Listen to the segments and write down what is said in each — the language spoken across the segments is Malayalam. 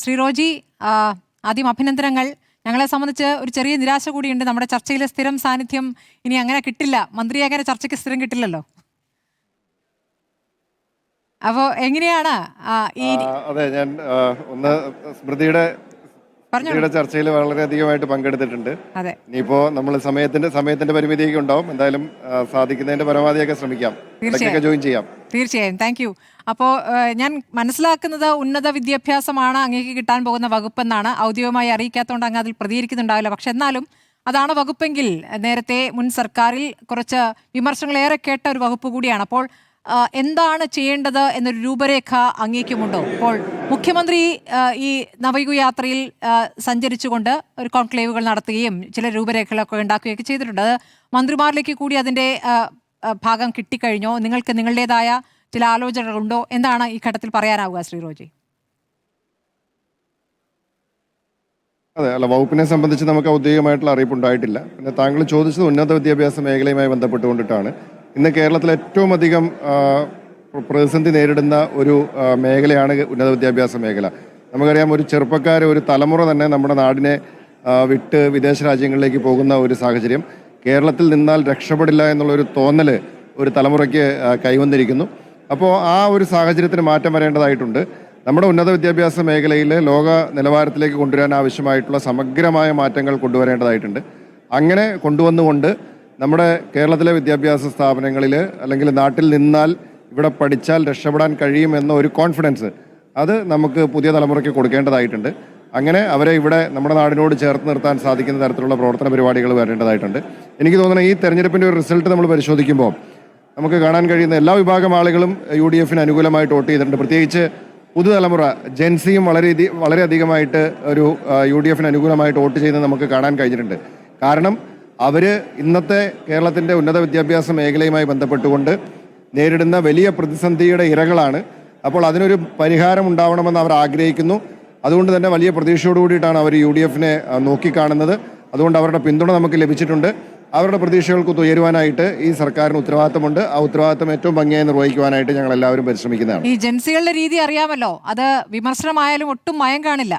ശ്രീ റോജി, ആദ്യം അഭിനന്ദനങ്ങൾ. ഞങ്ങളെ സംബന്ധിച്ച് ഒരു ചെറിയ നിരാശ കൂടിയുണ്ട്. നമ്മുടെ ചർച്ചയിലെ സ്ഥിരം സാന്നിധ്യം ഇനി അങ്ങനെ കിട്ടില്ല. മന്ത്രിയെ അങ്ങനെ ചർച്ചയ്ക്ക് സ്ഥിരം കിട്ടില്ലല്ലോ. അപ്പോ എങ്ങനെയാണ് അതെ, ഞാൻ ഒന്ന് സ്മൃതിയുടെ ചർച്ചയിൽ വളരെയധികമായിട്ട് പങ്കെടുത്തിട്ടുണ്ട്. ഇനിയിപ്പോ നമ്മൾ സമയത്തിന്റെ പരിമിതിയൊക്കെ ഉണ്ടാവും. എന്തായാലും സാധിക്കുന്നതിന്റെ പരമാവധിയൊക്കെ ശ്രമിക്കാം, ജോയിൻ ചെയ്യാം. തീർച്ചയായും, താങ്ക് യു. അപ്പോൾ ഞാൻ മനസ്സിലാക്കുന്നത് ഉന്നത വിദ്യാഭ്യാസമാണ് അങ്ങേക്ക് കിട്ടാൻ പോകുന്ന വകുപ്പെന്നാണ്. ഔദ്യോഗികമായി അറിയിക്കാത്തതുകൊണ്ട് അങ്ങ് അതിൽ പ്രതികരിക്കുന്നുണ്ടാവില്ല. പക്ഷെ എന്നാലും അതാണ് വകുപ്പെങ്കിൽ നേരത്തെ മുൻ സർക്കാരിൽ കുറച്ച് വിമർശനങ്ങളേറെ കേട്ട ഒരു വകുപ്പ് കൂടിയാണ്. അപ്പോൾ എന്താണ് ചെയ്യേണ്ടത് എന്നൊരു രൂപരേഖ അങ്ങേക്കുമുണ്ടോ? അപ്പോൾ മുഖ്യമന്ത്രി ഈ നവയുഗ യാത്രയിൽ സഞ്ചരിച്ചുകൊണ്ട് ഒരു കോൺക്ലേവുകൾ നടത്തുകയും ചില രൂപരേഖകളൊക്കെ ഉണ്ടാക്കുകയൊക്കെ ചെയ്തിട്ടുണ്ട്. അത് മന്ത്രിമാരിലേക്ക് കൂടി അതിൻ്റെ ഭാഗം കിട്ടിക്കഴിഞ്ഞോ? നിങ്ങൾക്ക് നിങ്ങളുടേതായ ചില ആലോചനകളുണ്ടോ? എന്താണ് ഈ ഘട്ടത്തിൽ പറയാനാവുക ശ്രീ റോജി? അതെ, അല്ല, വകുപ്പിനെ സംബന്ധിച്ച് നമുക്ക് ഔദ്യോഗികമായിട്ടുള്ള അറിയിപ്പുണ്ടായിട്ടില്ല. പിന്നെ താങ്കൾ ചോദിച്ചത് ഉന്നത വിദ്യാഭ്യാസ മേഖലയുമായി ബന്ധപ്പെട്ടുകൊണ്ടിട്ടാണ്. ഇന്ന് കേരളത്തിൽ ഏറ്റവും അധികം പ്രതിസന്ധി നേരിടുന്ന ഒരു മേഖലയാണ് ഉന്നത വിദ്യാഭ്യാസ മേഖല. നമുക്കറിയാം, ഒരു ഒരു തലമുറ തന്നെ നമ്മുടെ നാടിനെ വിട്ട് വിദേശ രാജ്യങ്ങളിലേക്ക് പോകുന്ന ഒരു സാഹചര്യം. കേരളത്തിൽ നിന്നാൽ രക്ഷപ്പെടില്ല എന്നുള്ളൊരു തോന്നൽ ഒരു തലമുറയ്ക്ക് കൈവന്നിരിക്കുന്നു. അപ്പോൾ ആ ഒരു സാഹചര്യത്തിന് മാറ്റം വരേണ്ടതായിട്ടുണ്ട്. നമ്മുടെ ഉന്നത വിദ്യാഭ്യാസ മേഖലയിൽ ലോക നിലവാരത്തിലേക്ക് കൊണ്ടുവരാൻ ആവശ്യമായിട്ടുള്ള സമഗ്രമായ മാറ്റങ്ങൾ കൊണ്ടുവരേണ്ടതായിട്ടുണ്ട്. അങ്ങനെ കൊണ്ടുവന്നുകൊണ്ട് നമ്മുടെ കേരളത്തിലെ വിദ്യാഭ്യാസ സ്ഥാപനങ്ങളിൽ അല്ലെങ്കിൽ നാട്ടിൽ നിന്നാൽ ഇവിടെ പഠിച്ചാൽ രക്ഷപ്പെടാൻ കഴിയുമെന്ന ഒരു കോൺഫിഡൻസ് അത് നമുക്ക് പുതിയ തലമുറയ്ക്ക് കൊടുക്കേണ്ടതായിട്ടുണ്ട്. അങ്ങനെ അവരെ ഇവിടെ നമ്മുടെ നാടിനോട് ചേർത്ത് നിർത്താൻ സാധിക്കുന്ന തരത്തിലുള്ള പ്രവർത്തന പരിപാടികൾ വരേണ്ടതായിട്ടുണ്ട്. എനിക്ക് തോന്നുന്നത് ഈ തെരഞ്ഞെടുപ്പിൻ്റെ ഒരു റിസൾട്ട് നമ്മൾ പരിശോധിക്കുമ്പോൾ നമുക്ക് കാണാൻ കഴിയുന്ന എല്ലാ വിഭാഗം ആളുകളും UDF-ന് അനുകൂലമായിട്ട് വോട്ട് ചെയ്തിട്ടുണ്ട്. പ്രത്യേകിച്ച് പുതുതലമുറ ജെൻസിയും വളരെയധികമായിട്ട് ഒരു UDF-ന് അനുകൂലമായിട്ട് വോട്ട് ചെയ്യുന്നത് നമുക്ക് കാണാൻ കഴിഞ്ഞിട്ടുണ്ട്. കാരണം അവർ ഇന്നത്തെ കേരളത്തിൻ്റെ ഉന്നത വിദ്യാഭ്യാസ മേഖലയുമായി ബന്ധപ്പെട്ടുകൊണ്ട് നേരിടുന്ന വലിയ പ്രതിസന്ധിയുടെ ഇരകളാണ്. അപ്പോൾ അതിനൊരു പരിഹാരം ഉണ്ടാവണമെന്ന് അവർ ആഗ്രഹിക്കുന്നു. അതുകൊണ്ട് തന്നെ വലിയ പ്രതീക്ഷയോടുകൂടിയിട്ടാണ് അവർ UDF-നെ നോക്കിക്കാണുന്നത്. അതുകൊണ്ട് അവരുടെ പിന്തുണ നമുക്ക് ലഭിച്ചിട്ടുണ്ട്. അവരുടെ പ്രതീക്ഷകൾക്ക് ഉയരുവാനായിട്ട് ഈ സർക്കാരിന് ഉത്തരവാദിത്തമുണ്ട്. ആ ഉത്തരവാദിത്തം ഏറ്റവും ഭംഗിയായി നിർവഹിക്കുവാനായിട്ട് ഞങ്ങൾ എല്ലാവരും പരിശ്രമിക്കുന്നതാണ്. ഈ ജൻസികളുടെ രീതി അറിയാമല്ലോ, അത് വിമർശനമായാലും ഒട്ടും മയം കാണില്ല.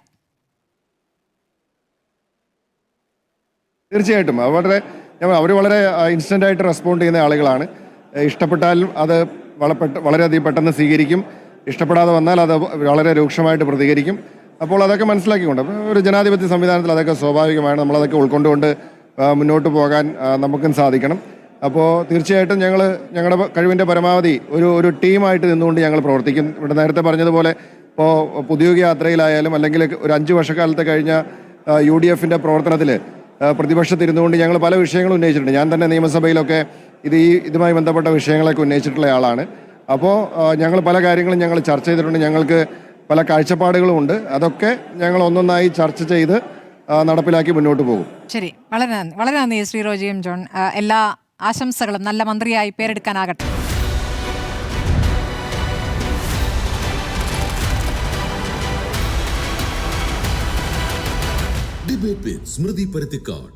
തീർച്ചയായിട്ടും അവർ വളരെ ഇൻസ്റ്റൻ്റ് ആയിട്ട് റെസ്പോണ്ട് ചെയ്യുന്ന ആളുകളാണ്. ഇഷ്ടപ്പെട്ടാലും അത് വളരെയധികം പെട്ടെന്ന് സ്വീകരിക്കും. ഇഷ്ടപ്പെടാതെ വന്നാൽ അത് വളരെ രൂക്ഷമായിട്ട് പ്രതികരിക്കും. അപ്പോൾ അതൊക്കെ മനസ്സിലാക്കിക്കൊണ്ട് ഒരു ജനാധിപത്യ സംവിധാനത്തിൽ അതൊക്കെ സ്വാഭാവികമാണ്. നമ്മളതൊക്കെ ഉൾക്കൊണ്ടുകൊണ്ട് മുന്നോട്ട് പോകാൻ നമുക്കും സാധിക്കണം. അപ്പോൾ തീർച്ചയായിട്ടും ഞങ്ങളുടെ കഴിവിൻ്റെ പരമാവധി ഒരു ടീമായിട്ട് നിന്നുകൊണ്ട് ഞങ്ങൾ പ്രവർത്തിക്കും. ഇവിടെ നേരത്തെ പറഞ്ഞതുപോലെ ഇപ്പോൾ പുതിയുഗ യാത്രയിലായാലും അല്ലെങ്കിൽ ഒരു 5 വർഷക്കാലത്തെ കഴിഞ്ഞ UDF-ൻ്റെ പ്രവർത്തനത്തിൽ പ്രതിപക്ഷത്തിരുന്നുകൊണ്ട് ഞങ്ങൾ പല വിഷയങ്ങളും ഉന്നയിച്ചിട്ടുണ്ട്. ഞാൻ തന്നെ നിയമസഭയിലൊക്കെ ഇതുമായി ബന്ധപ്പെട്ട വിഷയങ്ങളൊക്കെ ഉന്നയിച്ചിട്ടുള്ള ആളാണ്. അപ്പോൾ ഞങ്ങൾ പല കാര്യങ്ങളും ഞങ്ങൾ ചർച്ച ചെയ്തിട്ടുണ്ട്. ഞങ്ങൾക്ക് പല കാഴ്ചപ്പാടുകളും ഉണ്ട്. അതൊക്കെ ഞങ്ങൾ ഒന്നൊന്നായി ചർച്ച ചെയ്ത് നടപ്പിലാക്കി മുന്നോട്ട് പോകും. ശരി, വളരെ നന്ദി ശ്രീ റോജി എം ജോൺ. എല്ലാ ആശംസകളും, നല്ല മന്ത്രിയായി പേരെടുക്കാനാകട്ടെ. ഡിബേറ്റ് വിത്ത് സ്മൃതി പരുത്തിക്കാട്.